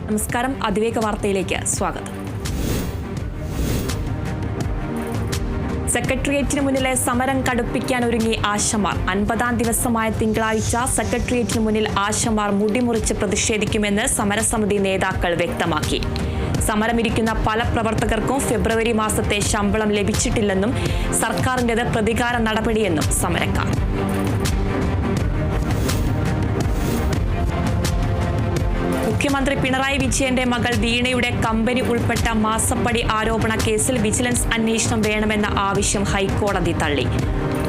നമസ്കാരം. അതിവേഗ വാർത്തയിലേക്ക് സ്വാഗതം. സെക്രട്ടേറിയറ്റിന് മുന്നിലെ സമരം കടുപ്പിക്കാൻ ഒരുങ്ങി ആശമാർ. 50-ാം ദിവസമായ തിങ്കളാഴ്ച സെക്രട്ടേറിയറ്റിന് മുന്നിൽ ആശമാർ മുടിമുറിച്ച് പ്രതിഷേധിക്കുമെന്ന് സമരസമിതി നേതാക്കൾ വ്യക്തമാക്കി. സമരമിരിക്കുന്ന പല പ്രവർത്തകർക്കും ഫെബ്രുവരി മാസത്തെ ശമ്പളം ലഭിച്ചിട്ടില്ലെന്നും സർക്കാരിൻ്റെത് പ്രതികാര നടപടിയെന്നും സമരക്കാർ. മുഖ്യമന്ത്രി പിണറായി വിജയന്റെ മകൾ വീണയുടെ കമ്പനി ഉൾപ്പെട്ട മാസപ്പടി ആരോപണ കേസിൽ വിജിലൻസ് അന്വേഷണം വേണമെന്ന ആവശ്യം ഹൈക്കോടതി തള്ളി.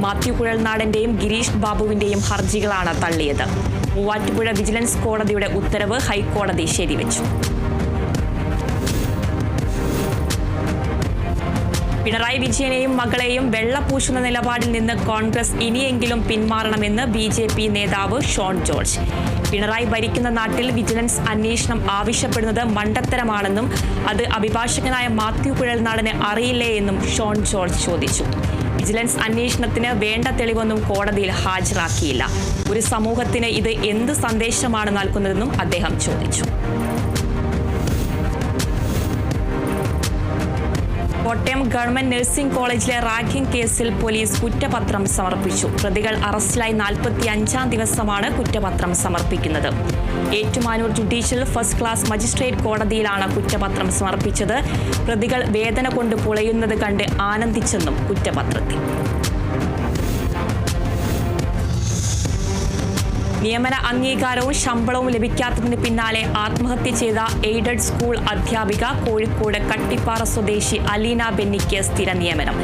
മാത്യു കുഴൽനാടന്റെയും ഗിരീഷ് ബാബുവിന്റെയും ഹർജികളാണ് തള്ളിയത്. മൂവാറ്റുപുഴ വിജിലൻസ് കോടതിയുടെ ഉത്തരവ് ഹൈക്കോടതി ശരിവെച്ചു. പിണറായി വിജയനെയും മകളെയും വെള്ളപൂശുന്ന നിലപാടിൽ നിന്ന് കോൺഗ്രസ് ഇനിയെങ്കിലും പിന്മാറണമെന്ന് BJP നേതാവ് ഷോൺ ജോർജ്. പിണറായി ഭരിക്കുന്ന നാട്ടിൽ വിജിലൻസ് അന്വേഷണം ആവശ്യപ്പെടുന്നത് മണ്ടത്തരമാണെന്നും അത് അഭിഭാഷകനായ മാത്യു കുഴൽനാടന് അറിയില്ലേ എന്നും ഷോൺ ജോർജ് ചോദിച്ചു. വിജിലൻസ് അന്വേഷണത്തിന് വേണ്ട തെളിവൊന്നും കോടതിയിൽ ഹാജരാക്കിയില്ല. ഒരു സമൂഹത്തിന് ഇത് എന്ത് സന്ദേശമാണ് നൽകുന്നതെന്നും അദ്ദേഹം ചോദിച്ചു. കോട്ടയം ഗവൺമെന്റ് നഴ്സിംഗ് കോളേജിലെ റാഗിംഗ് കേസിൽ പോലീസ് കുറ്റപത്രം സമർപ്പിച്ചു. പ്രതികൾ അറസ്റ്റിലായി 45-ാം ദിവസമാണ് കുറ്റപത്രം സമർപ്പിക്കുന്നത്. Ettumanoor judicial first class magistrate കോടതിയിലാണ് കുറ്റപത്രം സമർപ്പിച്ചത്. പ്രതികൾ വേദന കൊണ്ട് പുളയുന്നത് കണ്ട് ആനന്ദിച്ചെന്നും കുറ്റപത്രത്തിൽ. നിയമന അംഗീകാരവും ശമ്പളവും ലഭിക്കാത്തതിന് പിന്നാലെ ആത്മഹത്യ ചെയ്ത എയ്ഡഡ് സ്കൂൾ അധ്യാപിക കോഴിക്കോട് കട്ടിപ്പാറ സ്വദേശി അലീന ബെന്നിക്ക് സ്ഥിര നിയമനം.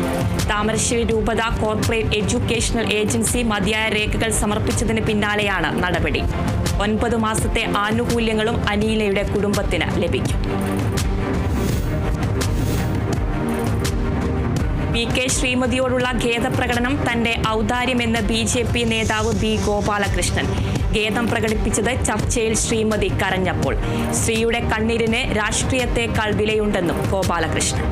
താമരശ്ശേരി രൂപത കോർപ്പറേറ്റ് എഡ്യൂക്കേഷണൽ ഏജൻസി മതിയായ രേഖകൾ സമർപ്പിച്ചതിന് പിന്നാലെയാണ് നടപടി. 9 മാസത്തെ ആനുകൂല്യങ്ങളും അലീനയുടെ കുടുംബത്തിന് ലഭിക്കും. PK ശ്രീമതിയോടുള്ള ഖേദപ്രകടനം തന്റെ ഔദാര്യമെന്ന് BJP നേതാവ് B ഗോപാലകൃഷ്ണൻ. ഖേദം പ്രകടിപ്പിച്ചത് ചർച്ചയിൽ ശ്രീമതി കരഞ്ഞപ്പോൾ. സ്ത്രീയുടെ കണ്ണീരിന് രാഷ്ട്രീയത്തെക്കാൾ വിലയുണ്ടെന്നും ഗോപാലകൃഷ്ണൻ.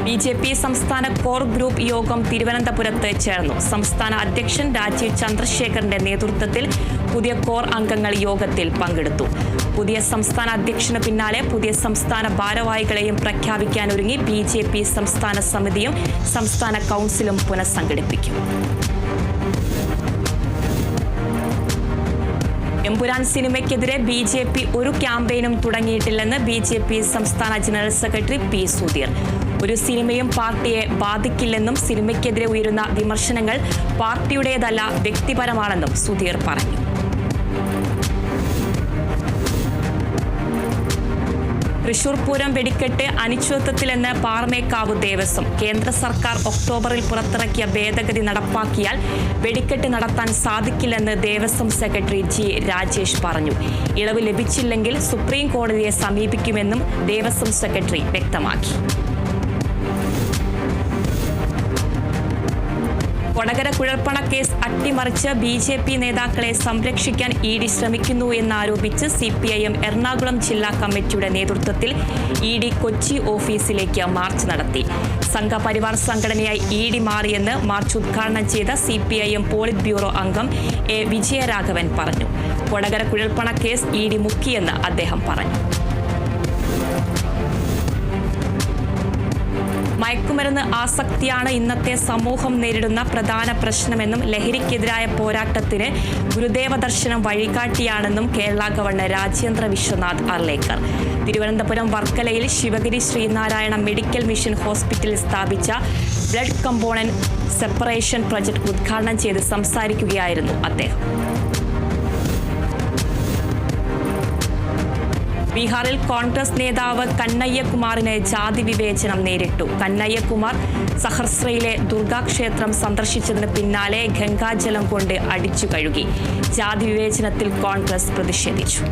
BJP സംസ്ഥാന കോർ ഗ്രൂപ്പ് യോഗം തിരുവനന്തപുരത്ത് ചേർന്നു. സംസ്ഥാന അധ്യക്ഷൻ രാജീവ് ചന്ദ്രശേഖറിന്റെ നേതൃത്വത്തിൽ പുതിയ കോർ അംഗങ്ങൾ യോഗത്തിൽ പങ്കെടുത്തു. പുതിയ സംസ്ഥാന അധ്യക്ഷന് പിന്നാലെ പുതിയ സംസ്ഥാന ഭാരവാഹികളെയും പ്രഖ്യാപിക്കാനൊരുങ്ങി BJP സംസ്ഥാന സമിതിയും സംസ്ഥാന കൗൺസിലും പുനഃസംഘടിപ്പിക്കും. എമ്പുരാൻ സിനിമയ്ക്കെതിരെ BJP ഒരു ക്യാമ്പയിനും തുടങ്ങിയിട്ടില്ലെന്ന് BJP സംസ്ഥാന ജനറൽ സെക്രട്ടറി P സുധീർ. ഒരു സിനിമയും പാർട്ടിയെ ബാധിക്കില്ലെന്നും സിനിമയ്ക്കെതിരെ ഉയരുന്ന വിമർശനങ്ങൾ പാർട്ടിയുടേതല്ല, വ്യക്തിപരമാണെന്നും സുധീർ പറഞ്ഞു. തൃശൂർ പൂരം വെടിക്കെട്ട് അനിശ്ചിതത്വത്തിലെന്ന് പാറമേക്കാവ് ദേവസ്വം. കേന്ദ്ര സർക്കാർ ഒക്ടോബറിൽ പുറത്തിറക്കിയ ഭേദഗതി നടപ്പാക്കിയാൽ വെടിക്കെട്ട് നടത്താൻ സാധിക്കില്ലെന്ന് ദേവസ്വം സെക്രട്ടറി G രാജേഷ് പറഞ്ഞു. ഇളവ് ലഭിച്ചില്ലെങ്കിൽ സുപ്രീം കോടതിയെ സമീപിക്കുമെന്നും ദേവസ്വം സെക്രട്ടറി വ്യക്തമാക്കി. കൊടകര കുഴൽപ്പണ കേസ് അട്ടിമറിച്ച് BJP നേതാക്കളെ സംരക്ഷിക്കാൻ ED ശ്രമിക്കുന്നു എന്നാരോപിച്ച് CPIM എറണാകുളം ജില്ലാ കമ്മിറ്റിയുടെ നേതൃത്വത്തിൽ ED കൊച്ചി ഓഫീസിലേക്ക് മാർച്ച് നടത്തി. സംഘപരിവാർ സംഘടനയായി ED മാറിയെന്ന് മാർച്ച് ഉദ്ഘാടനം ചെയ്ത CPIM പോളിറ്റ് ബ്യൂറോ അംഗം A വിജയരാഘവൻ പറഞ്ഞു. കൊടകര കുഴൽപ്പണ കേസ് ED മുക്കിയെന്ന് അദ്ദേഹം പറഞ്ഞു. മയക്കുമരുന്ന് ആസക്തിയാണ് ഇന്നത്തെ സമൂഹം നേരിടുന്ന പ്രധാന പ്രശ്നമെന്നും ലഹരിക്കെതിരായ പോരാട്ടത്തിന് ഗുരുദേവ ദർശനം വഴികാട്ടിയാണെന്നും കേരള ഗവർണർ രാജേന്ദ്ര വിശ്വനാഥ് അർലേക്കർ. തിരുവനന്തപുരം വർക്കലയിൽ ശിവഗിരി ശ്രീനാരായണ മെഡിക്കൽ മിഷൻ ഹോസ്പിറ്റലിൽ സ്ഥാപിച്ച ബ്ലഡ് കമ്പോണന്റ് സെപ്പറേഷൻ പ്രൊജക്ട് ഉദ്ഘാടനം ചെയ്ത് സംസാരിക്കുകയായിരുന്നു അദ്ദേഹം. ബീഹാറിൽ കോൺഗ്രസ് നേതാവ് കന്നയ്യകുമാറിന് ജാതി വിവേചനം നേരിട്ടു. കന്നയ്യകുമാർ സഹർസയിലെ ദുർഗാക്ഷേത്രം സന്ദർശിച്ചതിന് പിന്നാലെ ഗംഗാജലം കൊണ്ട് അടിച്ചു കഴുകി. ജാതി വിവേചനത്തിൽ കോൺഗ്രസ് പ്രതിഷേധിച്ചു.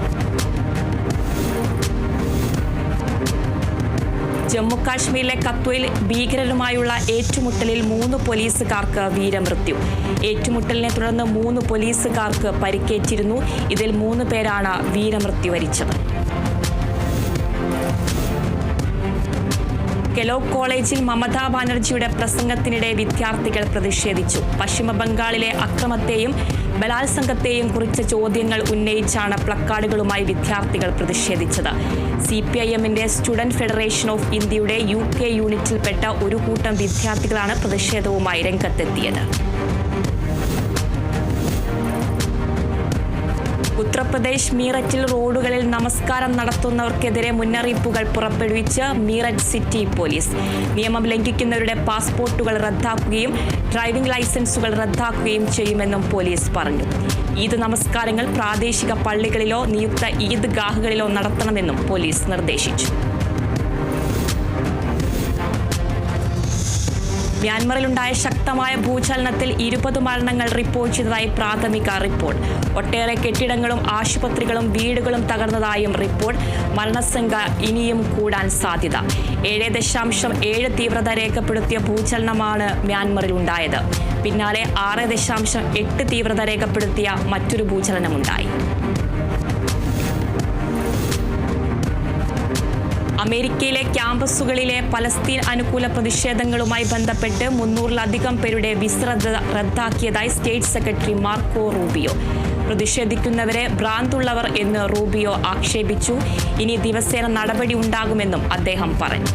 ജമ്മു കാശ്മീരിലെ കത്വയിൽ ഭീകരരുമായുള്ള ഏറ്റുമുട്ടലിൽ 3 പോലീസുകാർക്ക് വീരമൃത്യു. ഏറ്റുമുട്ടലിനെ തുടർന്ന് 3 പോലീസുകാർക്ക് പരിക്കേറ്റിരുന്നു. ഇതിൽ 3 പേരാണ് വീരമൃത്യു വരിച്ചത്. കെലോഗ് കോളേജിൽ മമതാ ബാനർജിയുടെ പ്രസംഗത്തിനിടെ വിദ്യാർത്ഥികൾ പ്രതിഷേധിച്ചു. പശ്ചിമ ബംഗാളിലെ അക്രമത്തെയും ബലാത്സംഗത്തെയും കുറിച്ച് ചോദ്യങ്ങൾ ഉന്നയിച്ചാണ് പ്ലക്കാർഡുകളുമായി വിദ്യാർത്ഥികൾ പ്രതിഷേധിച്ചത്. CPIMന്റെ സ്റ്റുഡന്റ് ഫെഡറേഷൻ ഓഫ് ഇന്ത്യയുടെ UK യൂണിറ്റിൽപ്പെട്ട ഒരു കൂട്ടം വിദ്യാർത്ഥികളാണ് പ്രതിഷേധവുമായി രംഗത്തെത്തിയത്. ഉത്തർപ്രദേശ് മീററ്റിൽ റോഡുകളിൽ നമസ്കാരം നടത്തുന്നവർക്കെതിരെ മുന്നറിയിപ്പുകൾ പുറപ്പെടുവിച്ച് മീററ്റ് സിറ്റി പോലീസ്. നിയമം ലംഘിക്കുന്നവരുടെ പാസ്പോർട്ടുകൾ റദ്ദാക്കുകയും ഡ്രൈവിംഗ് ലൈസൻസുകൾ റദ്ദാക്കുകയും ചെയ്യുമെന്നും പോലീസ് പറഞ്ഞു. ഈദ് നമസ്കാരങ്ങൾ പ്രാദേശിക പള്ളികളിലോ നിയുക്ത ഈദ്ഗാഹുകളിലോ നടത്തണമെന്നും പോലീസ് നിർദ്ദേശിച്ചു. മ്യാൻമറിലുണ്ടായ ശക്തമായ ഭൂചലനത്തിൽ 20 മരണങ്ങൾ റിപ്പോർട്ട് ചെയ്തതായി പ്രാഥമിക റിപ്പോർട്ട്. ഒട്ടേറെ കെട്ടിടങ്ങളും ആശുപത്രികളും വീടുകളും തകർന്നതായും റിപ്പോർട്ട്. മരണസംഖ്യ ഇനിയും കൂടാൻ സാധ്യത. 7.7 തീവ്രത രേഖപ്പെടുത്തിയ ഭൂചലനമാണ് മ്യാൻമറിലുണ്ടായത്. പിന്നാലെ 6.8 തീവ്രത രേഖപ്പെടുത്തിയ മറ്റൊരു ഭൂചലനമുണ്ടായി. അമേരിക്കയിലെ ക്യാമ്പസുകളിലെ പലസ്തീൻ അനുകൂല പ്രതിഷേധങ്ങളുമായി ബന്ധപ്പെട്ട് 300-ലധികം പേരുടെ വിസ റദ്ദാക്കിയതായി സ്റ്റേറ്റ് സെക്രട്ടറി മാർക്കോ റൂബിയോ. പ്രതിഷേധിക്കുന്നവരെ ഭ്രാന്തുള്ളവർ എന്ന് റൂബിയോ ആക്ഷേപിച്ചു. ഇനി ദിവസേന നടപടി ഉണ്ടാകുമെന്നും അദ്ദേഹം പറഞ്ഞു.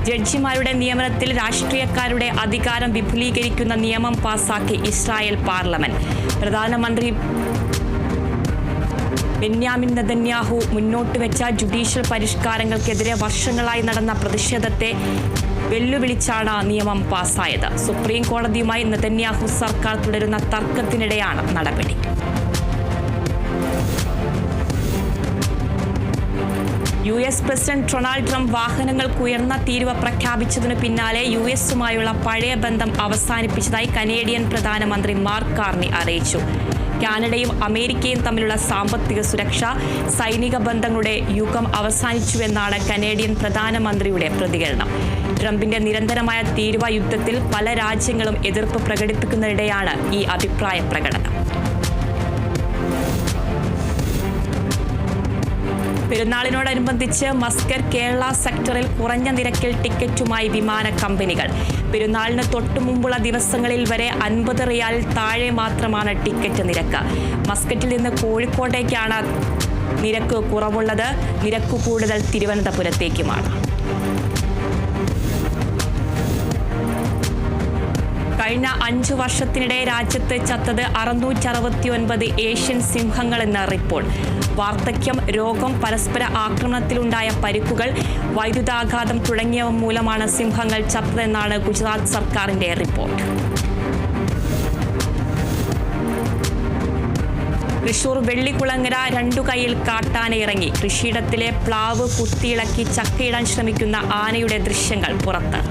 ജഡ്ജിമാരുടെ നിയമനത്തിൽ രാഷ്ട്രീയക്കാരുടെ അധികാരം വിപുലീകരിക്കുന്ന നിയമം പാസാക്കി ഇസ്രായേൽ പാർലമെന്റ്. പ്രധാനമന്ത്രി ബെന്യാമിൻ നെതന്യാഹു മുന്നോട്ട് വെച്ച ജുഡീഷ്യൽ പരിഷ്കാരങ്ങൾക്കെതിരെ വർഷങ്ങളായി നടന്ന പ്രതിഷേധത്തെ വെല്ലുവിളിച്ചാണ് നിയമം പാസായത്. സുപ്രീം കോടതിയുമായി നെതന്യാഹു സർക്കാർ തുടരുന്ന തർക്കത്തിനിടെയാണ് നടപടി. US പ്രസിഡന്റ് ഡൊണാൾഡ് ട്രംപ് വാഹനങ്ങൾക്ക് ഉയർന്ന തീരുവ പ്രഖ്യാപിച്ചതിനു പിന്നാലെ US-ഉമായുള്ള പഴയ ബന്ധം അവസാനിപ്പിച്ചതായി കനേഡിയൻ പ്രധാനമന്ത്രി മാർക്ക് കാർണി അറിയിച്ചു. കാനഡയും അമേരിക്കയും തമ്മിലുള്ള സാമ്പത്തിക സുരക്ഷ, സൈനിക ബന്ധങ്ങളുടെ യുഗം അവസാനിച്ചുവെന്നാണ് കനേഡിയൻ പ്രധാനമന്ത്രിയുടെ പ്രതികരണം. ട്രംപിന്റെ നിരന്തരമായ തീരുവ യുദ്ധത്തിൽ പല രാജ്യങ്ങളും എതിർപ്പ് പ്രകടിപ്പിക്കുന്നതിനിടെയാണ് ഈ അഭിപ്രായ പ്രകടനം. പെരുന്നാളിനോടനുബന്ധിച്ച് മസ്കറ്റ് കേരള സെക്ടറിൽ കുറഞ്ഞ നിരക്കിൽ ടിക്കറ്റുമായി വിമാന കമ്പനികൾ. പെരുന്നാളിന് തൊട്ടുമുമ്പുള്ള ദിവസങ്ങളിൽ വരെ 50 റിയാലിൽ താഴെ മാത്രമാണ് ടിക്കറ്റ് നിരക്ക്. മസ്കറ്റിൽ നിന്ന് കോഴിക്കോട്ടേക്കാണ് നിരക്ക് കുറവുള്ളത്. നിരക്ക് കൂടുതൽ തിരുവനന്തപുരത്തേക്കുമാണ്. കഴിഞ്ഞ 5 വർഷത്തിനിടെ രാജ്യത്ത് ചത്തത് 669 ഏഷ്യൻ സിംഹങ്ങളെന്ന് റിപ്പോർട്ട്. വാർദ്ധക്യം, രോഗം, പരസ്പര ആക്രമണത്തിലുണ്ടായ പരിക്കുകൾ, വൈദ്യുതാഘാതം തുടങ്ങിയവ മൂലമാണ് സിംഹങ്ങൾ ചത്തതെന്നാണ് ഗുജറാത്ത് സർക്കാരിന്റെ റിപ്പോർട്ട്. തൃശൂർ വെള്ളിക്കുളങ്ങര 2 കൈയിൽ കാട്ടാന ഇറങ്ങി. കൃഷിയിടത്തിലെ പ്ലാവ് കുത്തിയിളക്കി ചക്കയിടാൻ ശ്രമിക്കുന്ന ആനയുടെ ദൃശ്യങ്ങൾ പുറത്ത്.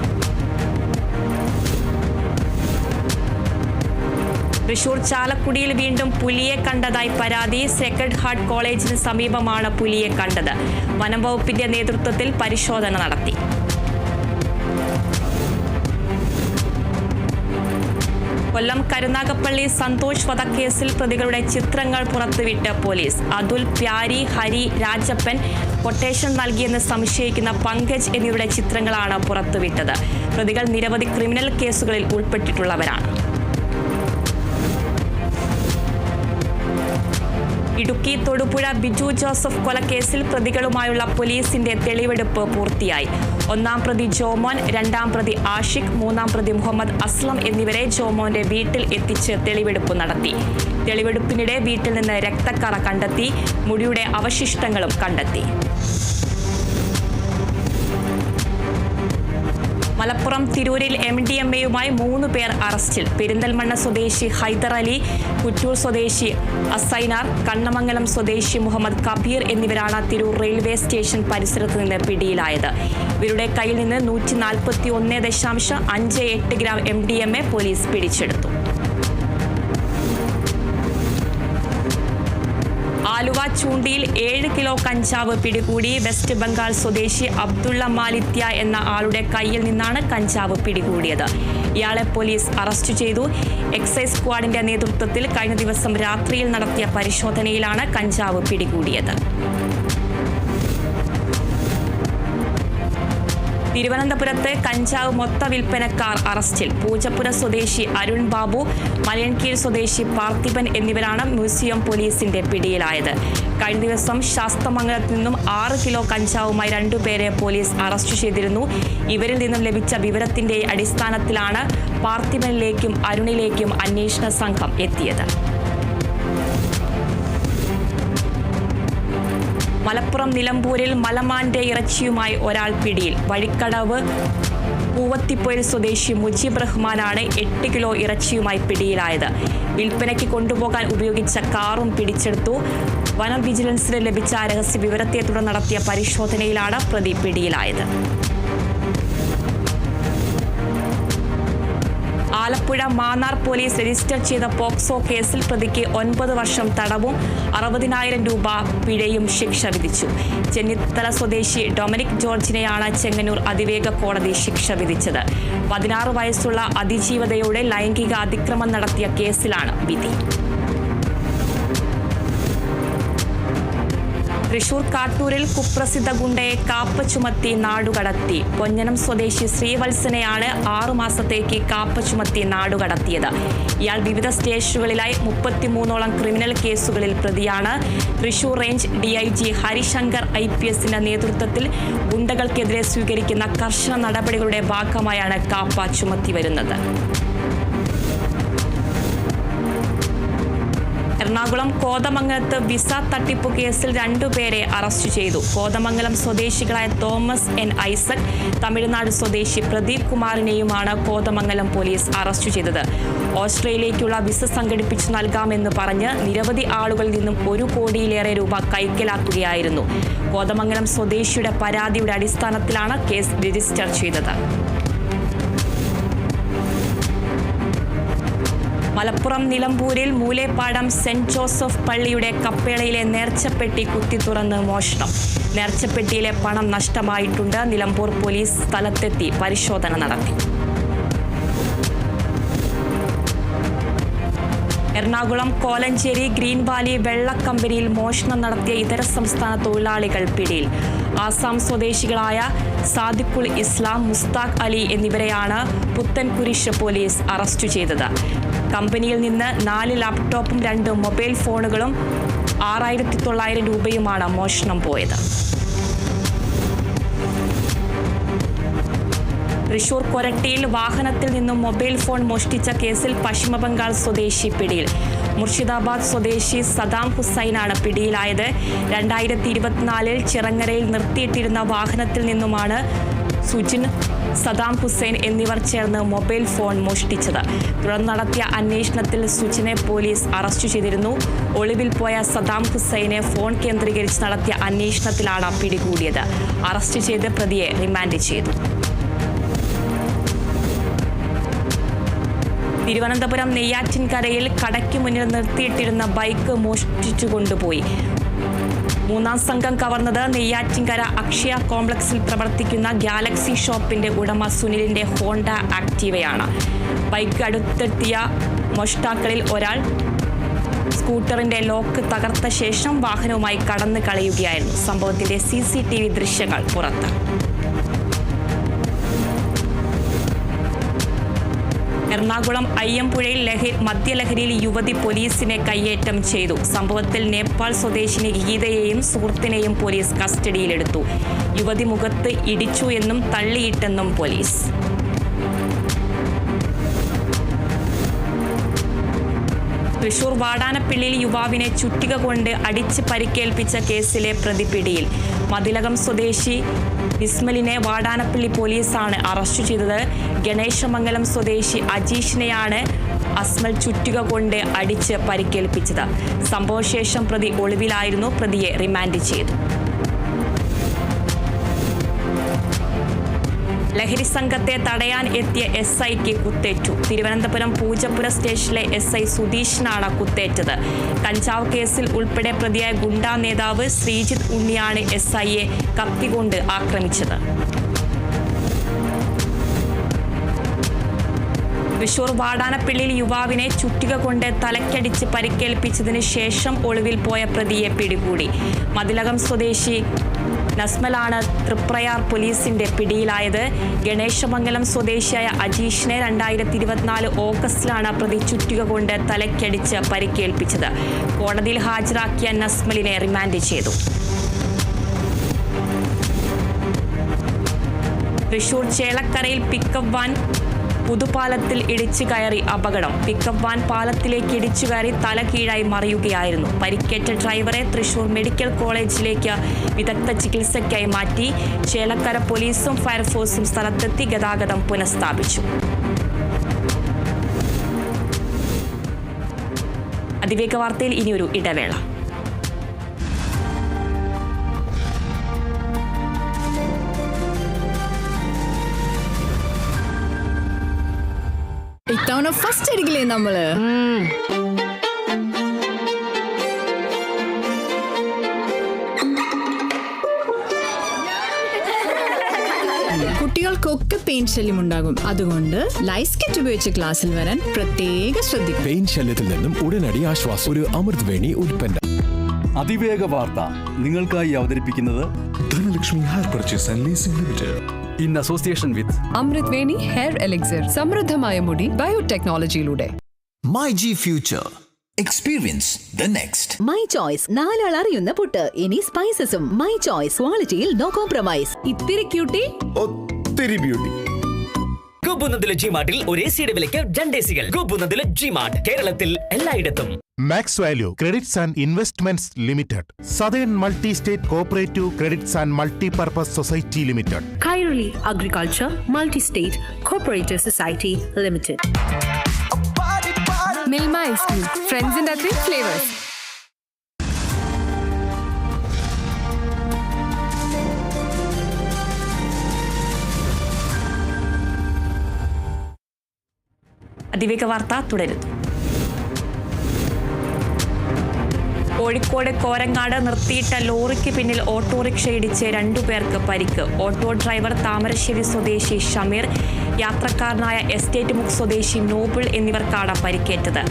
തൃശൂർ ചാലക്കുടിയിൽ വീണ്ടും പുലിയെ കണ്ടതായി പരാതി. സേക്രഡ് ഹാർട്ട് കോളേജിന് സമീപമാണ് പുലിയെ കണ്ടത്. വനം വകുപ്പിന്റെ നേതൃത്വത്തിൽ പരിശോധന നടത്തി. കൊല്ലം കരുനാഗപ്പള്ളി സന്തോഷ് വധക്കേസിൽ പ്രതികളുടെ ചിത്രങ്ങൾ പുറത്തുവിട്ട് പോലീസ്. അതുൽ, പ്യാരി, ഹരി, രാജപ്പൻ കൊട്ടേഷൻ നൽകിയെന്ന് സംശയിക്കുന്ന പങ്കജ് എന്നിവരുടെ ചിത്രങ്ങളാണ് പുറത്തുവിട്ടത്. പ്രതികൾ നിരവധി ക്രിമിനൽ കേസുകളിൽ ഉൾപ്പെട്ടിട്ടുള്ളവരാണ്. ഇടുക്കി തൊടുപുഴ ബിജു ജോസഫ് കൊലക്കേസിൽ പ്രതികളുമായുള്ള പോലീസിന്റെ തെളിവെടുപ്പ് പൂർത്തിയായി. 1-ാം പ്രതി ജോമോൻ, 2-ാം പ്രതി ആഷിഖ്, 3-ാം പ്രതി മുഹമ്മദ് അസ്ലം എന്നിവരെ ജോമോന്റെ വീട്ടിൽ എത്തിച്ച് തെളിവെടുപ്പ് നടത്തി. തെളിവെടുപ്പിനിടെ വീട്ടിൽ നിന്ന് രക്തക്കറ കണ്ടെത്തി. മുടിയുടെ അവശിഷ്ടങ്ങളും കണ്ടെത്തി. മലപ്പുറം തിരൂരിൽ MDMA-യുമായി 3 പേർ അറസ്റ്റിൽ. പെരിന്തൽമണ്ണ സ്വദേശി ഹൈദർ അലി, കുറ്റൂർ സ്വദേശി അസൈനാർ, കണ്ണമംഗലം സ്വദേശി മുഹമ്മദ് കബീർ എന്നിവരാണ് തിരൂർ റെയിൽവേ സ്റ്റേഷൻ പരിസരത്ത് നിന്ന് പിടിയിലായത്. ഇവരുടെ കയ്യിൽ നിന്ന് 141.58 ഗ്രാം MDMA പോലീസ് പിടിച്ചെടുത്തു. ആലുവ ചൂണ്ടിയിൽ 7 കിലോ കഞ്ചാവ് പിടികൂടി. വെസ്റ്റ് ബംഗാൾ സ്വദേശി അബ്ദുള്ള മാലിത്യ എന്ന ആളുടെ കയ്യിൽ നിന്നാണ് കഞ്ചാവ് പിടികൂടിയത്. ഇയാളെ പോലീസ് അറസ്റ്റ് ചെയ്തു. എക്സൈസ് സ്ക്വാഡിന്റെ നേതൃത്വത്തിൽ കഴിഞ്ഞ ദിവസം രാത്രിയിൽ നടത്തിയ പരിശോധനയിലാണ് കഞ്ചാവ് പിടികൂടിയത്. തിരുവനന്തപുരത്ത് കഞ്ചാവ് മൊത്ത വിൽപ്പനക്കാർ അറസ്റ്റിൽ. പൂജപ്പുര സ്വദേശി അരുൺ ബാബു, മലയൻകീഴ് സ്വദേശി പാർത്ഥിപൻ എന്നിവരാണ് മ്യൂസിയം പോലീസിന്റെ പിടിയിലായത്. കഴിഞ്ഞ ദിവസം ശാസ്തമംഗലത്ത് നിന്നും 6 കിലോ കഞ്ചാവുമായി 2 പേരെ പോലീസ് അറസ്റ്റ് ചെയ്തിരുന്നു. ഇവരിൽ നിന്നും ലഭിച്ച വിവരത്തിന്റെ അടിസ്ഥാനത്തിലാണ് പാർത്ഥിപനിലേക്കും അരുണിലേക്കും അന്വേഷണ സംഘം എത്തിയത്. മലപ്പുറം നിലമ്പൂരിൽ മലമാന്റെ ഇറച്ചിയുമായി ഒരാൾ പിടിയിൽ. വഴിക്കടവ് പൂവത്തിപ്പൊയിൽ സ്വദേശി മുജീബ് റഹ്മാനാണ് 8 കിലോ ഇറച്ചിയുമായി പിടിയിലായത്. വിൽപ്പനയ്ക്ക് കൊണ്ടുപോകാൻ ഉപയോഗിച്ച കാറും പിടിച്ചെടുത്തു. വനം വിജിലൻസിന് ലഭിച്ച രഹസ്യ വിവരത്തെ തുടർന്ന് നടത്തിയ പരിശോധനയിലാണ് പ്രതി പിടിയിലായത്. ആലപ്പുഴ മാന്നാർ പോലീസ് രജിസ്റ്റർ ചെയ്ത പോക്സോ കേസിൽ പ്രതിക്ക് 9 വർഷം തടവും 60,000 രൂപ പിഴയും ശിക്ഷ വിധിച്ചു. ചെന്നിത്തല സ്വദേശി ഡൊമിനിക് ജോർജിനെയാണ് ചെങ്ങന്നൂർ അതിവേഗ കോടതി ശിക്ഷ വിധിച്ചത്. 16 വയസ്സുള്ള അതിജീവതയോടെ ലൈംഗിക അതിക്രമം നടത്തിയ കേസിലാണ് വിധി. തൃശൂർ കാട്ടൂരിൽ കുപ്രസിദ്ധ ഗുണ്ടയെ കാപ്പ ചുമത്തി നാടുകടത്തി. പൊഞ്ഞനം സ്വദേശി ശ്രീവത്സനെയാണ് 6 മാസത്തേക്ക് കാപ്പ ചുമത്തി നാടുകടത്തിയത്. ഇയാൾ വിവിധ സ്റ്റേഷനുകളിലായി 33ഓളം ക്രിമിനൽ കേസുകളിൽ പ്രതിയാണ്. തൃശൂർ റേഞ്ച് DIG ഹരിശങ്കർ IPSന്റെ നേതൃത്വത്തിൽ ഗുണ്ടകൾക്കെതിരെ സ്വീകരിക്കുന്ന കർശന നടപടികളുടെ ഭാഗമായാണ് കാപ്പ ചുമത്തി വരുന്നത്. എറണാകുളം കോതമംഗലത്ത് വിസ തട്ടിപ്പു കേസിൽ 2 പേരെ അറസ്റ്റ് ചെയ്തു. കോതമംഗലം സ്വദേശികളായ തോമസ് N ഐസക്, തമിഴ്നാട് സ്വദേശി പ്രദീപ് കുമാറിനെയുമാണ് കോതമംഗലം പോലീസ് അറസ്റ്റ് ചെയ്തത്. ഓസ്ട്രേലിയയ്ക്കുള്ള വിസ സംഘടിപ്പിച്ചു നൽകാമെന്ന് പറഞ്ഞ് നിരവധി ആളുകളിൽ നിന്നും 1 കോടിയിലേറെ രൂപ കൈക്കലാക്കുകയായിരുന്നു. കോതമംഗലം സ്വദേശിയുടെ പരാതിയുടെ അടിസ്ഥാനത്തിലാണ് കേസ് രജിസ്റ്റർ ചെയ്തത്. മലപ്പുറം നിലമ്പൂരിൽ മൂലേപ്പാടം സെന്റ് ജോസഫ് പള്ളിയുടെ കപ്പേളയിലെ നേർച്ചപ്പെട്ടി കുത്തി തുറന്ന് മോഷണം. നേർച്ചപ്പെട്ടിയിലെ പണം നഷ്ടമായിട്ടുണ്ട്. നിലമ്പൂർ പോലീസ് സ്ഥലത്തെത്തി പരിശോധന നടത്തി. എറണാകുളം കോലഞ്ചേരി ഗ്രീൻ വാലി വെള്ളക്കമ്പനിയിൽ മോഷണം നടത്തിയ ഇതര സംസ്ഥാന തൊഴിലാളികൾ പിടിയിൽ. ആസാം സ്വദേശികളായ സാദിഖുൽ ഇസ്ലാം, മുസ്താഖ് അലി എന്നിവരെയാണ് പുത്തൻകുരിശ് പോലീസ് അറസ്റ്റ് ചെയ്തത്. കമ്പനിയിൽ നിന്ന് 4 ലാപ്ടോപ്പും 2 മൊബൈൽ ഫോണുകളും 6,900 രൂപയുമാണ് മോഷണം പോയത്. തൃശൂർ കൊരട്ടിയിൽ വാഹനത്തിൽ നിന്നും മൊബൈൽ ഫോൺ മോഷ്ടിച്ച കേസിൽ പശ്ചിമബംഗാൾ സ്വദേശി പിടിയിൽ. മുർഷിദാബാദ് സ്വദേശി സദാം ഹുസൈനാണ് പിടിയിലായത്. 2024 ചിറങ്ങരയിൽ നിർത്തിയിട്ടിരുന്ന വാഹനത്തിൽ നിന്നുമാണ് സുജിൻ, സദാം ഹുസൈൻ എന്നിവർ ചേർന്ന് മൊബൈൽ ഫോൺ മോഷ്ടിച്ചത്. തുടർന്ന് നടത്തിയ അന്വേഷണത്തിൽ സുജിനെ പോലീസ് അറസ്റ്റ് ചെയ്തിരുന്നു. ഒളിവിൽ പോയ സദാം ഹുസൈനെ ഫോൺ കേന്ദ്രീകരിച്ച് നടത്തിയ അന്വേഷണത്തിലാണ് പിടികൂടിയത്. അറസ്റ്റ് ചെയ്ത് പ്രതിയെ റിമാൻഡ് ചെയ്തു. തിരുവനന്തപുരം നെയ്യാറ്റിൻകരയിൽ കടയ്ക്ക് മുന്നിൽ നിർത്തിയിട്ടിരുന്ന ബൈക്ക് മോഷ്ടിച്ചു കൊണ്ടുപോയി. 3-ാം സംഘം കവർന്നത് നെയ്യാറ്റിൻകര അക്ഷയ കോംപ്ലക്സിൽ പ്രവർത്തിക്കുന്ന ഗാലക്സി ഷോപ്പിന്റെ ഉടമ സുനിലിന്റെ ഹോണ്ട ആക്റ്റീവയാണ്. ബൈക്ക് അടുത്തെത്തിയ മോഷ്ടാക്കളിൽ ഒരാൾ സ്കൂട്ടറിന്റെ ലോക്ക് തകർത്ത ശേഷം വാഹനവുമായി കടന്നു കളയുകയായിരുന്നു. സംഭവത്തിന്റെ CCTV ദൃശ്യങ്ങൾ പുറത്ത്. എറണാകുളം അയ്യമ്പുഴയിൽ മദ്യലഹരിയിൽ യുവതി പോലീസിനെ കയ്യേറ്റം ചെയ്തു. സംഭവത്തിൽ നേപ്പാൾ സ്വദേശിനി ഗീതയെയും സുഹൃത്തിനെയും പോലീസ് കസ്റ്റഡിയിലെടുത്തു. യുവതി മുഖത്ത് ഇടിച്ചു എന്നും തള്ളിയിട്ടെന്നും പോലീസ്. തൃശൂർ വാടാനപ്പള്ളിയിൽ യുവാവിനെ ചുറ്റിക കൊണ്ട് അടിച്ച് പരിക്കേൽപ്പിച്ച കേസിലെ പ്രതി പിടിയിൽ. മതിലകം സ്വദേശി ഇസ്മലിനെ വാടാനപ്പള്ളി പോലീസാണ് അറസ്റ്റ് ചെയ്തത്. ഗണേശമംഗലം സ്വദേശി അജീഷിനെയാണ് അസ്മൽ ചുറ്റിക കൊണ്ട് അടിച്ച് പരിക്കേൽപ്പിച്ചത്. സംഭവശേഷം പ്രതി ഒളിവിലായിരുന്നു. പ്രതിയെ റിമാൻഡ് ചെയ്തു. ലഹരി സംഘത്തെ തടയാൻ എത്തിയ SIക്ക് കുത്തേറ്റു. തിരുവനന്തപുരം പൂജപ്പുര സ്റ്റേഷനിലെ SI സുധീഷിനാണ് കുത്തേറ്റത്. കഞ്ചാവ് കേസിൽ ഉൾപ്പെടെ പ്രതിയായ ഗുണ്ടാ നേതാവ് ശ്രീജിത്ത് ഉണ്ണിയാണ് SIയെ കത്തികൊണ്ട് ആക്രമിച്ചത്. തൃശൂർ വാടാനപ്പള്ളിയിൽ യുവാവിനെ ചുറ്റിക കൊണ്ട് തലക്കടിച്ച് പരിക്കേൽപ്പിച്ചതിന് ശേഷം ഒളിവിൽ പോയ പ്രതിയെ പിടികൂടി. മതിലകം സ്വദേശി നസ്മലാണ് തൃപ്രയാർ പോലീസിന്റെ പിടിയിലായത്. ഗണേശമംഗലം സ്വദേശിയായ അജീഷിനെ 2024 ഓഗസ്റ്റിലാണ് പ്രതി ചുറ്റിക കൊണ്ട് തലയ്ക്കടിച്ച് പരിക്കേൽപ്പിച്ചത്. കോടതിയിൽ ഹാജരാക്കിയ നസ്മലിനെ റിമാൻഡ് ചെയ്തു. തൃശൂർ ചേലക്കരയിൽ പിക്കപ്പ് വാൻ പുതുപാലത്തിൽ ഇടിച്ചു കയറി അപകടം. പിക്കപ്പ് വാൻ പാലത്തിലേക്ക് ഇടിച്ചു കയറി തല കീഴായി മറിയുകയായിരുന്നു. പരിക്കേറ്റ ഡ്രൈവറെ തൃശൂർ മെഡിക്കൽ കോളേജിലേക്ക് വിദഗ്ധ ചികിത്സയ്ക്കായി മാറ്റി. ചേലക്കര പോലീസും ഫയർഫോഴ്സും സ്ഥലത്തെത്തി ഗതാഗതം പുനഃസ്ഥാപിച്ചു. അതിവേഗ വാർത്തയിൽ ഇനിയൊരു ഇടവേള. ഇത്തവണ ഫസ്റ്റ് അടിക്കില്ലേ നമ്മള്? കുട്ടികൾക്കൊക്കെ പെയിൻ ശല്യം ഉണ്ടാകും. അതുകൊണ്ട് ലൈസ് കിറ്റ് ഉപയോഗിച്ച് ക്ലാസ്സിൽ വരാൻ പ്രത്യേക ശ്രദ്ധിക്കും. പെയിൻ ശല്യത്തിൽ നിന്നും ഉടനടി ആശ്വാസം. ഒരു അമൃത് വേണി ഉൽപ്പന്നം. അതിവേഗ വാർത്ത നിങ്ങൾക്കായി അവതരിപ്പിക്കുന്നത് Dhanalakshmi hire purchase and leasing limited in association with Amrit Veni hair elixir, സമൃദ്ധമായ മുടി ബയോടെക്നോളജിയിലൂടെ. My G future, experience the next. My choice, നാലാൾ അറിയുന്ന പുട്ട്. ഇനി സ്പൈസസും. മൈ ചോയ്സ്, ക്വാളിറ്റിയിൽ നോ കോംപ്രമൈസ്. ഇത്തിരി ക്യൂട്ടി, ഒത്തിരി ബ്യൂട്ടി. ഗോപുനന്ദിലെ ജിമാർട്ടിൽ ഒരു എസിയുടെ വിലയ്ക്ക് 2 എസികൾ. ഗോപുനന്ദിലെ ജിമാർട്ട് കേരളത്തിൽ എല്ലായിടത്തും. Max Value Credits and Investments Limited, Southern Multi-State Cooperative Credits and Multi-Purpose Society Limited, Kairali Agriculture Multi-State Cooperative Society Limited. Milma ice cream, ഫ്രണ്ട്സിന്റെ അത്രയും ഫ്ലേവേഴ്സ്. അതിവേഗ വാർത്ത തുടരുന്നു. കോഴിക്കോട് കോരങ്ങാട് നിർത്തിയിട്ട ലോറിക്ക് പിന്നിൽ ഓട്ടോറിക്ഷ ഇടിച്ച് 2 പേർക്ക് പരിക്ക്. ഓട്ടോ ഡ്രൈവർ താമരശ്ശേരി സ്വദേശി ഷമീർ, യാത്രക്കാരനായ എസ്റ്റേറ്റ് മുക്ക് സ്വദേശി നോബിൾ എന്നിവർക്കാണ് പരിക്കേറ്റത്.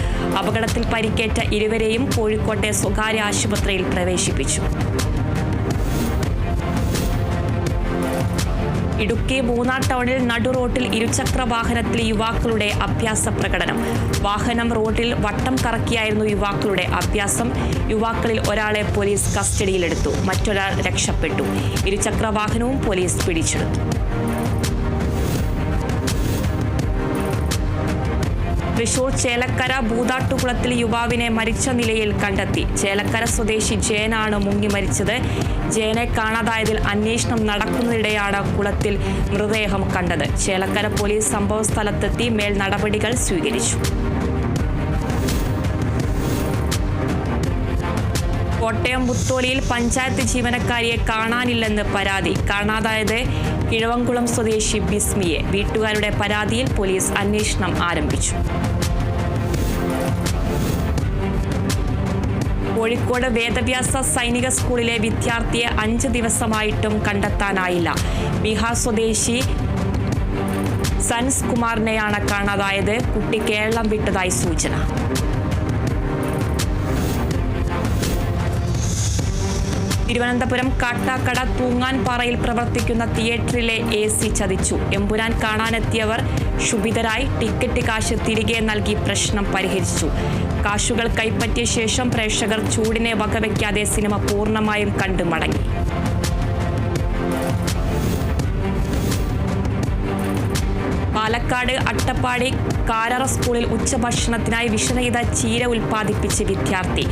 അപകടത്തിൽ പരിക്കേറ്റ ഇരുവരെയും കോഴിക്കോട്ടെ സ്വകാര്യ ആശുപത്രിയിൽ പ്രവേശിപ്പിച്ചു. ഇടുക്കി മൂന്നാർ ടൗണിൽ നടുറോട്ടിൽ ഇരുചക്ര വാഹനത്തിൽ യുവാക്കളുടെ അഭ്യാസ പ്രകടനം. വാഹനം റോഡിൽ വട്ടം കറക്കിയായിരുന്നു യുവാക്കളുടെ അഭ്യാസം. യുവാക്കളിൽ ഒരാളെ പോലീസ് കസ്റ്റഡിയിലെടുത്തു. മറ്റൊരാൾ രക്ഷപ്പെട്ടു. ഇരുചക്ര വാഹനവും പോലീസ് പിടിച്ചെടുത്തു. തൃശൂർ ചേലക്കര ഭൂതാട്ടുകുളത്തിൽ യുവാവിനെ മരിച്ച നിലയിൽ കണ്ടെത്തി. ചേലക്കര സ്വദേശി ജയനാണ് മുങ്ങി മരിച്ചത്. ജയനെ കാണാതായതിൽ അന്വേഷണം നടക്കുന്നതിനിടെയാണ് കുളത്തിൽ മൃതദേഹം കണ്ടത്. ചേലക്കര പോലീസ് സംഭവ സ്ഥലത്തെത്തി മേൽ നടപടികൾ സ്വീകരിച്ചു. കോട്ടയം മുത്തോലിയിൽ പഞ്ചായത്ത് ജീവനക്കാരിയെ കാണാനില്ലെന്ന് പരാതി. കാണാതായത് കിഴവംകുളം സ്വദേശി ബിസ്മിയെ. വീട്ടുകാരുടെ പരാതിയിൽ പോലീസ് അന്വേഷണം ആരംഭിച്ചു. കോഴിക്കോട് വേദവ്യാസ സൈനിക സ്കൂളിലെ വിദ്യാർത്ഥിയെ 5 ദിവസമായിട്ടും കണ്ടെത്താനായില്ല. ബീഹാർ സ്വദേശി സൻസ് കുമാറിനെയാണ് കാണാതായത്. കുട്ടി കേരളം വിട്ടതായി സൂചന. തിരുവനന്തപുരം കാട്ടാക്കട തൂങ്ങാൻപാറയിൽ പ്രവർത്തിക്കുന്ന തിയേറ്ററിലെ AC ചതിച്ചു. എമ്പുരാൻ കാണാനെത്തിയവർ ക്ഷുഭിതരായി ടിക്കറ്റ് കാശ് തിരികെ നൽകി പ്രശ്നം പരിഹരിച്ചു. കാശുകൾ കൈപ്പറ്റിയ ശേഷം പ്രേക്ഷകർ ചൂടിനെ വകവയ്ക്കാതെ സിനിമ പൂർണ്ണമായും കണ്ടു മടങ്ങി. പാലക്കാട് അട്ടപ്പാടി കാരറ സ്കൂളിൽ ഉച്ചഭക്ഷണത്തിനായി വിഷരഹിത ചീര ഉൽപ്പാദിപ്പിച്ച് വിദ്യാർത്ഥി.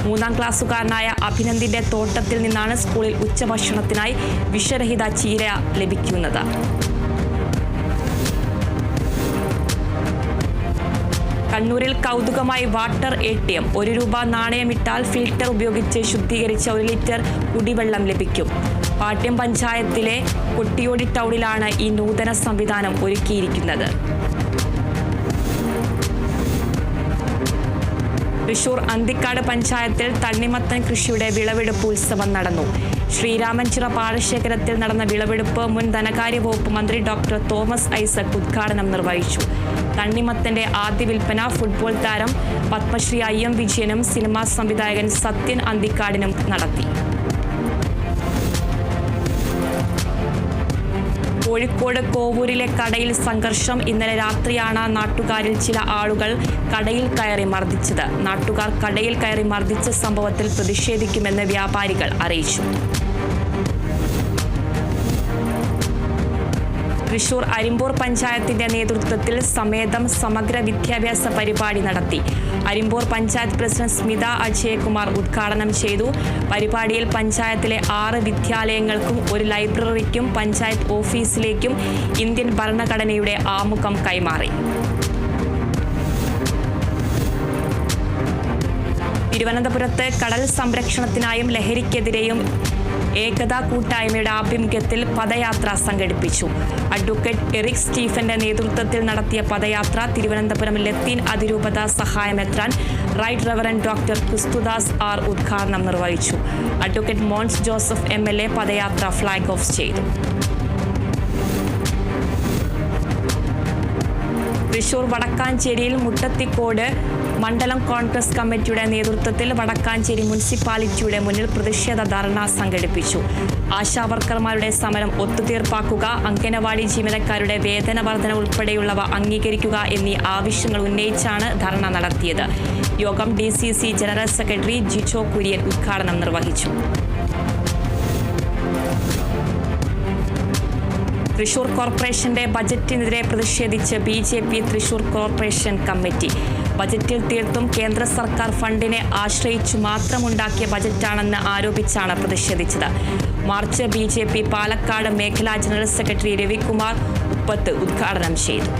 3ാം ക്ലാസ്സുകാരനായ അഭിനന്ദിന്റെ തോട്ടത്തിൽ നിന്നാണ് സ്കൂളിൽ ഉച്ചഭക്ഷണത്തിനായി വിഷരഹിത ചീര ലഭിക്കുന്നത്. കണ്ണൂരിൽ കൗതുകമായി വാട്ടർ ATM. 1 രൂപ നാണയമിട്ടാൽ ഫിൽറ്റർ ഉപയോഗിച്ച് ശുദ്ധീകരിച്ച 1 ലിറ്റർ കുടിവെള്ളം ലഭിക്കും. പാട്യം പഞ്ചായത്തിലെ കൊട്ടിയോടി ടൗണിലാണ് ഈ നൂതന സംവിധാനം ഒരുക്കിയിരിക്കുന്നത്. തൃശൂർ അന്തിക്കാട് പഞ്ചായത്തിൽ തണ്ണിമത്തൻ കൃഷിയുടെ വിളവെടുപ്പ് ഉത്സവം നടന്നു. ശ്രീരാമൻചിറ പാടശേഖരത്തിൽ നടന്ന വിളവെടുപ്പ് മുൻ ധനകാര്യ വകുപ്പ് മന്ത്രി ഡോക്ടർ തോമസ് ഐസക് ഉദ്ഘാടനം നിർവഹിച്ചു. തണ്ണിമത്തന്റെ ആദ്യ വിൽപ്പന ഫുട്ബോൾ താരം പത്മശ്രീ IM വിജയനും സിനിമാ സംവിധായകൻ സത്യൻ അന്തിക്കാടിനും നടത്തി. കോഴിക്കോട് കോവൂരിലെ കടയിൽ സംഘർഷം. ഇന്നലെ രാത്രിയാണ് നാട്ടുകാരിൽ ചില ആളുകൾ കടയിൽ കയറി മർദ്ദിച്ചത്. നാട്ടുകാർ കടയിൽ കയറി മർദ്ദിച്ച സംഭവത്തിൽ പ്രതിഷേധിക്കുമെന്ന് വ്യാപാരികൾ അറിയിച്ചു. തൃശൂർ അരിമ്പൂർ പഞ്ചായത്തിന്റെ നേതൃത്വത്തിൽ സമേതം സമഗ്ര വിദ്യാഭ്യാസ പരിപാടി നടത്തി. അരിമ്പൂർ പഞ്ചായത്ത് പ്രസിഡന്റ് സ്മിത അജയകുമാർ ഉദ്ഘാടനം ചെയ്തു. പരിപാടിയിൽ പഞ്ചായത്തിലെ 6 വിദ്യാലയങ്ങൾക്കും 1 ലൈബ്രറിക്കും പഞ്ചായത്ത് ഓഫീസിലേക്കും ഇന്ത്യൻ ഭരണഘടനയുടെ ആമുഖം കൈമാറി. തിരുവനന്തപുരത്ത് കടൽ സംരക്ഷണത്തിനായും ലഹരിക്കെതിരെയും ഏകതാ കൂട്ടായ്മയുടെ ആഭിമുഖ്യത്തിൽ പദയാത്ര സംഘടിപ്പിച്ചു. അഡ്വക്കേറ്റ് എറിക് സ്റ്റീഫന്റെ നേതൃത്വത്തിൽ നടത്തിയ പദയാത്ര തിരുവനന്തപുരം ലത്തീൻ അതിരൂപത സഹായമെത്രാൻ right reverend doctor Christudas R ഉദ്ഘാടനം നിർവഹിച്ചു. അഡ്വക്കേറ്റ് മോൻസ് ജോസഫ് MLA പദയാത്ര ഫ്ളാഗ് ഓഫ് ചെയ്തു. തൃശൂർ വടക്കാഞ്ചേരിയിൽ മുട്ടത്തിക്കോട് മണ്ഡലം കോൺഗ്രസ് കമ്മിറ്റിയുടെ നേതൃത്വത്തിൽ വടക്കാഞ്ചേരി മുനിസിപ്പാലിറ്റിയുടെ മുന്നിൽ പ്രതിഷേധ ധർണ സംഘടിപ്പിച്ചു. ആശാവർക്കർമാരുടെ സമരം ഒത്തുതീർപ്പാക്കുക, അംഗനവാടി ജീവനക്കാരുടെ വേതന വർധന ഉൾപ്പെടെയുള്ളവ അംഗീകരിക്കുക എന്നീ ആവശ്യങ്ങൾ ഉന്നയിച്ചാണ് ധർണ നടത്തിയത്. യോഗം DCC general secretary Jijo Kurian ഉദ്ഘാടനം നിർവഹിച്ചു. തൃശൂർ കോർപ്പറേഷന്റെ ബജറ്റിനെതിരെ പ്രതിഷേധിച്ച് BJP തൃശൂർ കോർപ്പറേഷൻ കമ്മിറ്റി. ബജറ്റിൽ തീർത്തും കേന്ദ്ര സർക്കാർ ഫണ്ടിനെ ആശ്രയിച്ചു മാത്രമുണ്ടാക്കിയ ബജറ്റാണെന്ന് ആരോപിച്ചാണ് പ്രതിഷേധിച്ചത്. മാർച്ച് BJP പാലക്കാട് മേഖലാ ജനറൽ സെക്രട്ടറി രവികുമാർ ഉപ്പത്ത് ഉദ്ഘാടനം ചെയ്തു.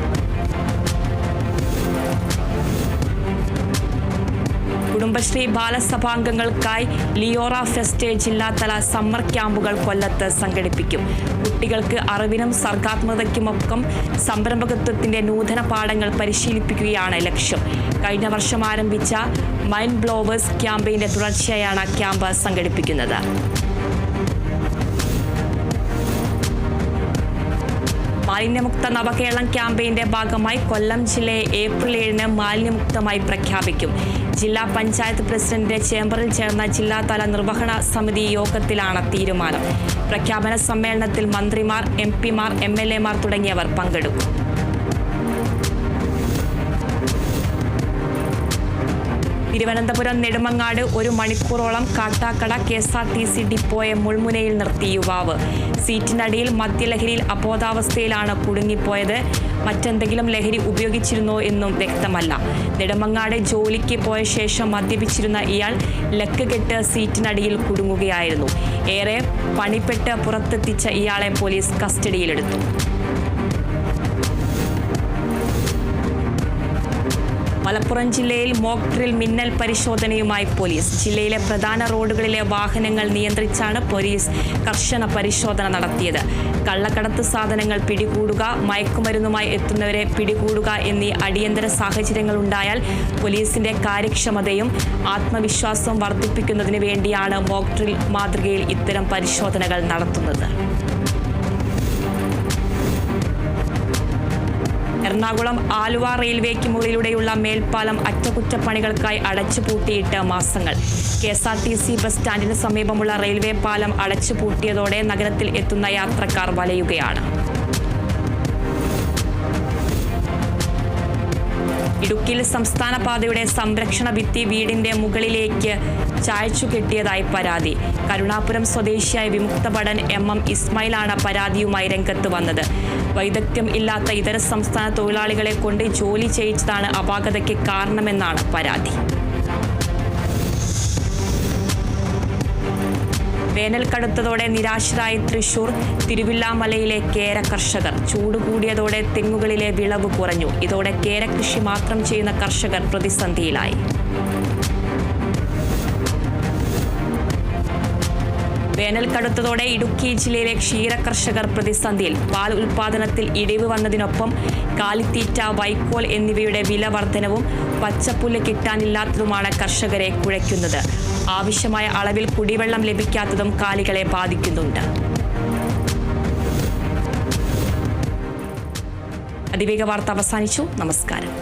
കുടുംബശ്രീ ബാലസഭാംഗങ്ങൾക്കായി ലിയോറ ഫെസ്റ്റ് ജില്ലാതല സമ്മർ ക്യാമ്പുകൾ കൊല്ലത്ത് സംഘടിപ്പിക്കും. കുട്ടികൾക്ക് അറിവിനും സർഗാത്മകതയ്ക്കുമൊപ്പം സംരംഭകത്വത്തിന്റെ നൂതന പാഠങ്ങൾ പരിശീലിപ്പിക്കുകയാണ് ലക്ഷ്യം. കഴിഞ്ഞ വർഷം ആരംഭിച്ച മൈൻഡ് ബ്ലോവേഴ്സ് ക്യാമ്പയിന്റെ തുടർച്ചയായാണ് ക്യാമ്പ് സംഘടിപ്പിക്കുന്നത്. മാലിന്യമുക്ത നവകേരളം ക്യാമ്പയിന്റെ ഭാഗമായി കൊല്ലം ജില്ലയെ ഏപ്രിൽ 7 മാലിന്യമുക്തമായി പ്രഖ്യാപിക്കും. ജില്ലാ പഞ്ചായത്ത് പ്രസിഡന്റിന്റെ ചേംബറിൽ ചേർന്ന ജില്ലാതല നിർവഹണ സമിതി യോഗത്തിലാണ് തീരുമാനം. പ്രഖ്യാപന സമ്മേളനത്തിൽ മന്ത്രിമാർ, MP-മാർ, MLA-മാർ തുടങ്ങിയവർ പങ്കെടുക്കും. തിരുവനന്തപുരം നെടുമങ്ങാട് 1 മണിക്കൂറോളം കാട്ടാക്കട KSRTC ഡിപ്പോയെ മുൾമുനയിൽ നിർത്തി യുവാവ്. സീറ്റിനടിയിൽ മദ്യലഹരിയിൽ അബോധാവസ്ഥയിലാണ് കുടുങ്ങിപ്പോയത്. മറ്റെന്തെങ്കിലും ലഹരി ഉപയോഗിച്ചിരുന്നോ എന്നും വ്യക്തമല്ല. നെടുമങ്ങാട് ജോലിക്ക് പോയ ശേഷം മദ്യപിച്ചിരുന്ന ഇയാൾ ലക്ക് കെട്ട് സീറ്റിനടിയിൽ കുടുങ്ങുകയായിരുന്നു. ഏറെ പണിപ്പെട്ട് പുറത്തെത്തിച്ച ഇയാളെ പോലീസ് കസ്റ്റഡിയിലെടുത്തു. മലപ്പുറം ജില്ലയിൽ മോക്ക് ഡ്രിൽ മിന്നൽ പരിശോധനയുമായി പോലീസ്. ജില്ലയിലെ പ്രധാന റോഡുകളിലെ വാഹനങ്ങൾ നിയന്ത്രിച്ചാണ് പോലീസ് കർശന പരിശോധന നടത്തിയത്. കള്ളക്കടത്ത് സാധനങ്ങൾ പിടികൂടുക, മയക്കുമരുന്നുമായി എത്തുന്നവരെ പിടികൂടുക എന്നീ അടിയന്തര സാഹചര്യങ്ങൾ ഉണ്ടായാൽ പോലീസിന്റെ കാര്യക്ഷമതയും ആത്മവിശ്വാസവും വർദ്ധിപ്പിക്കുന്നതിന് വേണ്ടിയാണ് മോക്ക് ഡ്രിൽ മാതൃകയിൽ ഇത്തരം പരിശോധനകൾ നടത്തുന്നത്. എറണാകുളം ആലുവ റെയിൽവേക്ക് മുകളിലൂടെയുള്ള മേൽപ്പാലം അറ്റകുറ്റപ്പണികൾക്കായി അടച്ചുപൂട്ടിയിട്ട് മാസങ്ങൾ. KSRTC ബസ് സ്റ്റാൻഡിന് സമീപമുള്ള റെയിൽവേ പാലം അടച്ചുപൂട്ടിയതോടെ നഗരത്തിൽ എത്തുന്ന യാത്രക്കാർ വലയുകയാണ്. ഇടുക്കിയിൽ സംസ്ഥാന പാതയുടെ സംരക്ഷണ ഭിത്തി വീടിന്റെ മുകളിലേക്ക് ചായച്ചു കെട്ടിയതായി പരാതി. കരുണാപുരം സ്വദേശിയായ വിമുക്ത ഭടൻ MM ഇസ്മായിലാണ് പരാതിയുമായി രംഗത്ത് വന്നത്. വൈദഗ്ധ്യം ഇല്ലാത്ത ഇതര സംസ്ഥാന തൊഴിലാളികളെ കൊണ്ട് ജോലി ചെയ്യിച്ചതാണ് അപാകതയ്ക്ക് കാരണമെന്നാണ് പരാതി. വേനൽ കടുത്തതോടെ നിരാശരായി തൃശൂർ തിരുവില്ലാമലയിലെ കേര കർഷകർ. ചൂട് കൂടിയതോടെ തെങ്ങുകളിലെ വിളവ് കുറഞ്ഞു. ഇതോടെ കേര കൃഷി മാത്രം ചെയ്യുന്ന കർഷകർ പ്രതിസന്ധിയിലായി. വേനൽ കടുത്തതോടെ ഇടുക്കി ജില്ലയിലെ ക്ഷീര കർഷകർ പ്രതിസന്ധിയിൽ. പാൽ ഉൽപാദനത്തിൽ ഇടിവ് വന്നതിനൊപ്പം കാലിത്തീറ്റ, വൈക്കോൽ എന്നിവയുടെ വില വർധനവും പച്ചപ്പുല്ല് കിട്ടാനില്ലാത്തതുമാണ് കർഷകരെ കുഴയ്ക്കുന്നത്. ആവശ്യമായ അളവിൽ കുടിവെള്ളം ലഭിക്കാത്തതും കാലികളെ ബാധിക്കുന്നുണ്ട്. അതിവേഗ വാർത്ത അവസാനിച്ചു. നമസ്കാരം.